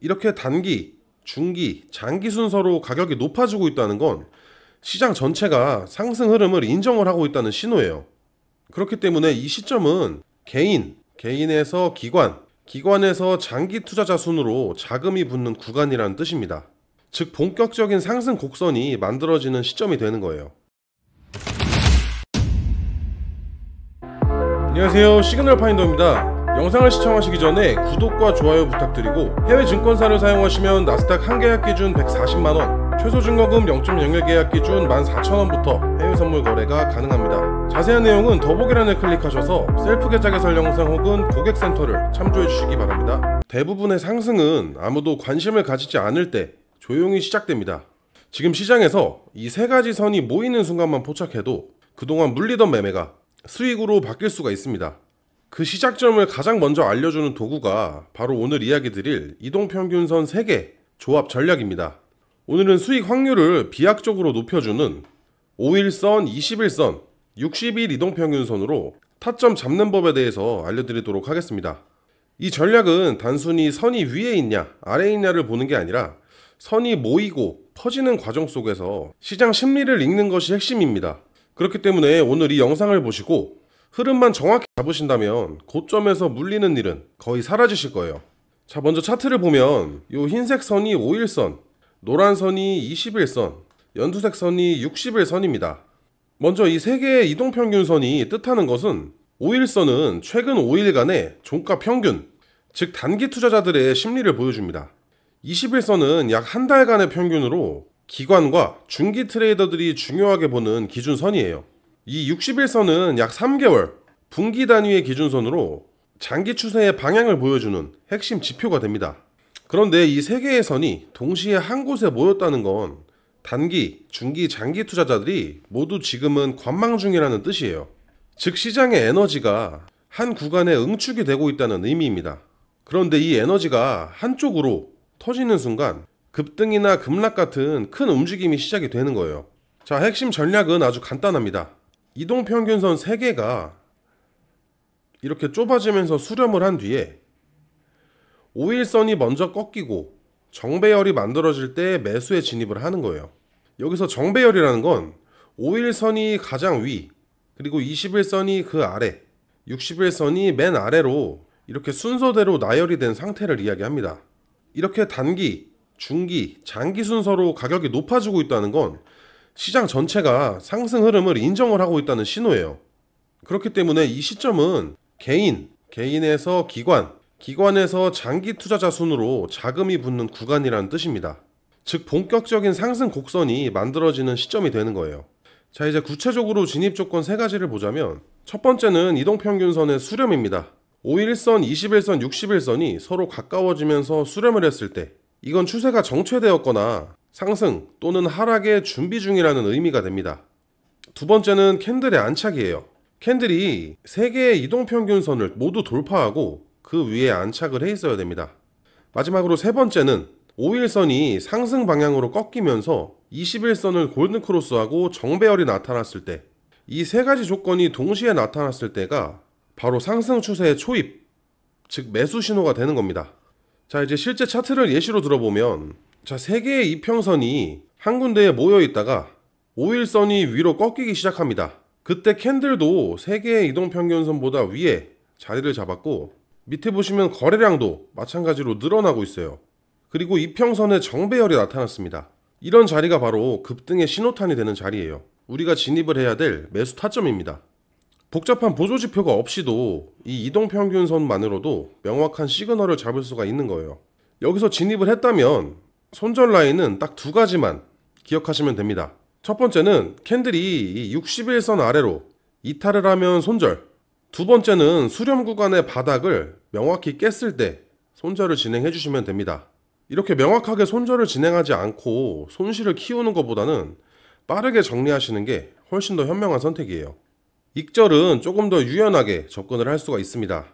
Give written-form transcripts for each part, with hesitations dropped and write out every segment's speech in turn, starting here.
이렇게 단기, 중기, 장기 순서로 가격이 높아지고 있다는 건 시장 전체가 상승 흐름을 인정을 하고 있다는 신호예요. 그렇기 때문에 이 시점은 개인에서 기관, 기관에서 장기 투자자 순으로 자금이 붙는 구간이라는 뜻입니다. 즉 본격적인 상승 곡선이 만들어지는 시점이 되는 거예요. 안녕하세요, 시그널 파인더입니다. 영상을 시청하시기 전에 구독과 좋아요 부탁드리고, 해외 증권사를 사용하시면 나스닥 한 계약 기준 140만원, 최소 증거금 0.01 계약 기준 14,000원부터 해외 선물 거래가 가능합니다. 자세한 내용은 더보기란을 클릭하셔서 셀프 계좌 개설 영상 혹은 고객센터를 참조해 주시기 바랍니다. 대부분의 상승은 아무도 관심을 가지지 않을 때 조용히 시작됩니다. 지금 시장에서 이 세 가지 선이 모이는 순간만 포착해도 그동안 물리던 매매가 수익으로 바뀔 수가 있습니다. 그 시작점을 가장 먼저 알려주는 도구가 바로 오늘 이야기 드릴 이동평균선 3개 조합 전략입니다. 오늘은 수익 확률을 비약적으로 높여주는 5일선, 21선, 60일 이동평균선으로 타점 잡는 법에 대해서 알려드리도록 하겠습니다. 이 전략은 단순히 선이 위에 있냐 아래에 있냐를 보는 게 아니라 선이 모이고 퍼지는 과정 속에서 시장 심리를 읽는 것이 핵심입니다. 그렇기 때문에 오늘 이 영상을 보시고 흐름만 정확히 잡으신다면 고점에서 물리는 일은 거의 사라지실 거예요. 자, 먼저 차트를 보면 이 흰색 선이 5일선, 노란 선이 21선, 연두색 선이 60일선입니다. 먼저 이 세 개의 이동평균선이 뜻하는 것은 5일선은 최근 5일간의 종가 평균, 즉 단기 투자자들의 심리를 보여줍니다. 21선은 약 한 달간의 평균으로 기관과 중기 트레이더들이 중요하게 보는 기준선이에요. 이 60일선은 약 3개월, 분기 단위의 기준선으로 장기 추세의 방향을 보여주는 핵심 지표가 됩니다. 그런데 이 세 개의 선이 동시에 한 곳에 모였다는 건 단기, 중기, 장기 투자자들이 모두 지금은 관망 중이라는 뜻이에요. 즉 시장의 에너지가 한 구간에 응축이 되고 있다는 의미입니다. 그런데 이 에너지가 한쪽으로 터지는 순간 급등이나 급락 같은 큰 움직임이 시작이 되는 거예요. 자, 핵심 전략은 아주 간단합니다. 이동평균선 3개가 이렇게 좁아지면서 수렴을 한 뒤에 5일선이 먼저 꺾이고 정배열이 만들어질 때 매수에 진입을 하는 거예요. 여기서 정배열이라는 건 5일선이 가장 위, 그리고 21선이 그 아래, 60일선이 맨 아래로 이렇게 순서대로 나열이 된 상태를 이야기합니다. 이렇게 단기, 중기, 장기 순서로 가격이 높아지고 있다는 건 시장 전체가 상승 흐름을 인정을 하고 있다는 신호예요. 그렇기 때문에 이 시점은 개인에서 기관, 기관에서 장기 투자자 순으로 자금이 붙는 구간이라는 뜻입니다. 즉 본격적인 상승 곡선이 만들어지는 시점이 되는 거예요. 자, 이제 구체적으로 진입 조건 3가지를 보자면, 첫 번째는 이동평균선의 수렴입니다. 5일선, 21선, 60일선이 서로 가까워지면서 수렴을 했을 때 이건 추세가 정체되었거나 상승 또는 하락의 준비 중이라는 의미가 됩니다. 두 번째는 캔들의 안착이에요. 캔들이 3개의 이동평균선을 모두 돌파하고 그 위에 안착을 해 있어야 됩니다. 마지막으로 세 번째는 5일선이 상승 방향으로 꺾이면서 21선을 골든크로스하고 정배열이 나타났을 때, 이 3가지 조건이 동시에 나타났을 때가 바로 상승 추세의 초입, 즉 매수 신호가 되는 겁니다. 자, 이제 실제 차트를 예시로 들어보면, 자, 3개의 이평선이 한 군데에 모여 있다가 5일선이 위로 꺾이기 시작합니다. 그때 캔들도 3개의 이동평균선보다 위에 자리를 잡았고, 밑에 보시면 거래량도 마찬가지로 늘어나고 있어요. 그리고 이평선의 정배열이 나타났습니다. 이런 자리가 바로 급등의 신호탄이 되는 자리예요. 우리가 진입을 해야 될 매수 타점입니다. 복잡한 보조지표가 없이도 이 이동평균선만으로도 명확한 시그널을 잡을 수가 있는 거예요. 여기서 진입을 했다면 손절 라인은 딱 2가지만 기억하시면 됩니다. 첫 번째는 캔들이 60일선 아래로 이탈을 하면 손절, 두 번째는 수렴 구간의 바닥을 명확히 깼을 때 손절을 진행해 주시면 됩니다. 이렇게 명확하게 손절을 진행하지 않고 손실을 키우는 것보다는 빠르게 정리하시는 게 훨씬 더 현명한 선택이에요. 익절은 조금 더 유연하게 접근을 할 수가 있습니다.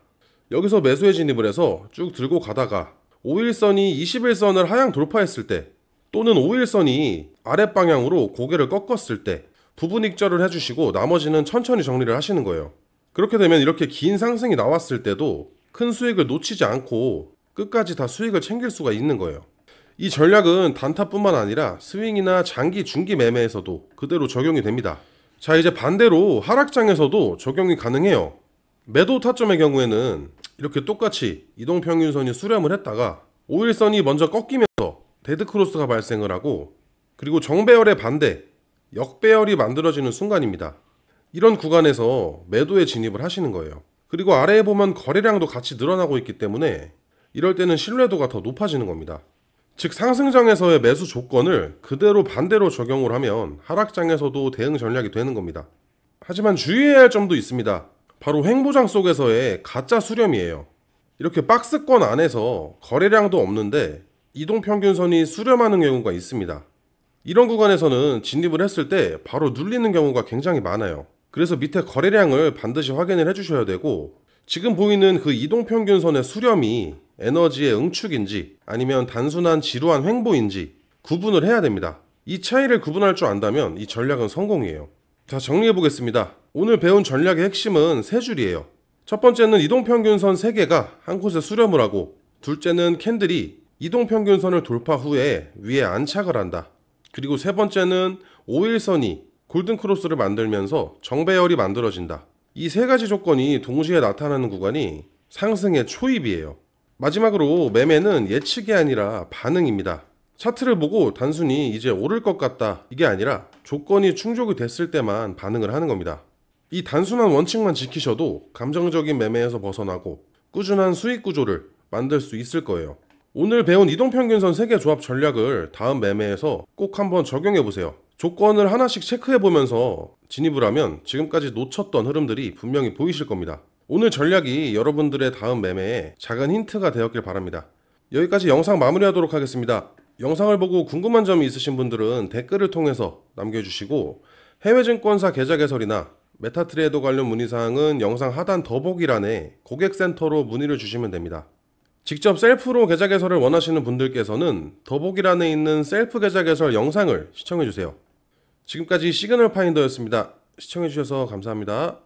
여기서 매수에 진입을 해서 쭉 들고 가다가 5일선이 21선을 하향 돌파했을 때, 또는 5일선이 아랫방향으로 고개를 꺾었을 때 부분 익절을 해주시고 나머지는 천천히 정리를 하시는 거예요. 그렇게 되면 이렇게 긴 상승이 나왔을 때도 큰 수익을 놓치지 않고 끝까지 다 수익을 챙길 수가 있는 거예요. 이 전략은 단타뿐만 아니라 스윙이나 장기, 중기 매매에서도 그대로 적용이 됩니다. 자, 이제 반대로 하락장에서도 적용이 가능해요. 매도 타점의 경우에는 이렇게 똑같이 이동평균선이 수렴을 했다가 5일선이 먼저 꺾이면서 데드크로스가 발생을 하고, 그리고 정배열의 반대, 역배열이 만들어지는 순간입니다. 이런 구간에서 매도에 진입을 하시는 거예요. 그리고 아래에 보면 거래량도 같이 늘어나고 있기 때문에 이럴 때는 신뢰도가 더 높아지는 겁니다. 즉, 상승장에서의 매수 조건을 그대로 반대로 적용을 하면 하락장에서도 대응 전략이 되는 겁니다. 하지만 주의해야 할 점도 있습니다. 바로 횡보장 속에서의 가짜 수렴이에요. 이렇게 박스권 안에서 거래량도 없는데 이동평균선이 수렴하는 경우가 있습니다. 이런 구간에서는 진입을 했을 때 바로 눌리는 경우가 굉장히 많아요. 그래서 밑에 거래량을 반드시 확인을 해주셔야 되고, 지금 보이는 그 이동평균선의 수렴이 에너지의 응축인지 아니면 단순한 지루한 횡보인지 구분을 해야 됩니다. 이 차이를 구분할 줄 안다면 이 전략은 성공이에요. 자, 정리해 보겠습니다. 오늘 배운 전략의 핵심은 세 줄이에요. 첫 번째는 이동평균선 3개가 한 곳에 수렴을 하고, 둘째는 캔들이 이동평균선을 돌파 후에 위에 안착을 한다. 그리고 세 번째는 5일선이 골든크로스를 만들면서 정배열이 만들어진다. 이 세 가지 조건이 동시에 나타나는 구간이 상승의 초입이에요. 마지막으로 매매는 예측이 아니라 반응입니다. 차트를 보고 단순히 이제 오를 것 같다, 이게 아니라 조건이 충족이 됐을 때만 반응을 하는 겁니다. 이 단순한 원칙만 지키셔도 감정적인 매매에서 벗어나고 꾸준한 수익 구조를 만들 수 있을 거예요. 오늘 배운 이동평균선 3개 조합 전략을 다음 매매에서 꼭 한번 적용해 보세요. 조건을 하나씩 체크해 보면서 진입을 하면 지금까지 놓쳤던 흐름들이 분명히 보이실 겁니다. 오늘 전략이 여러분들의 다음 매매에 작은 힌트가 되었길 바랍니다. 여기까지 영상 마무리하도록 하겠습니다. 영상을 보고 궁금한 점이 있으신 분들은 댓글을 통해서 남겨주시고, 해외증권사 계좌 개설이나 메타트레이더 관련 문의사항은 영상 하단 더보기란에 고객센터로 문의를 주시면 됩니다. 직접 셀프로 계좌 개설을 원하시는 분들께서는 더보기란에 있는 셀프 계좌 개설 영상을 시청해주세요. 지금까지 시그널 파인더였습니다. 시청해주셔서 감사합니다.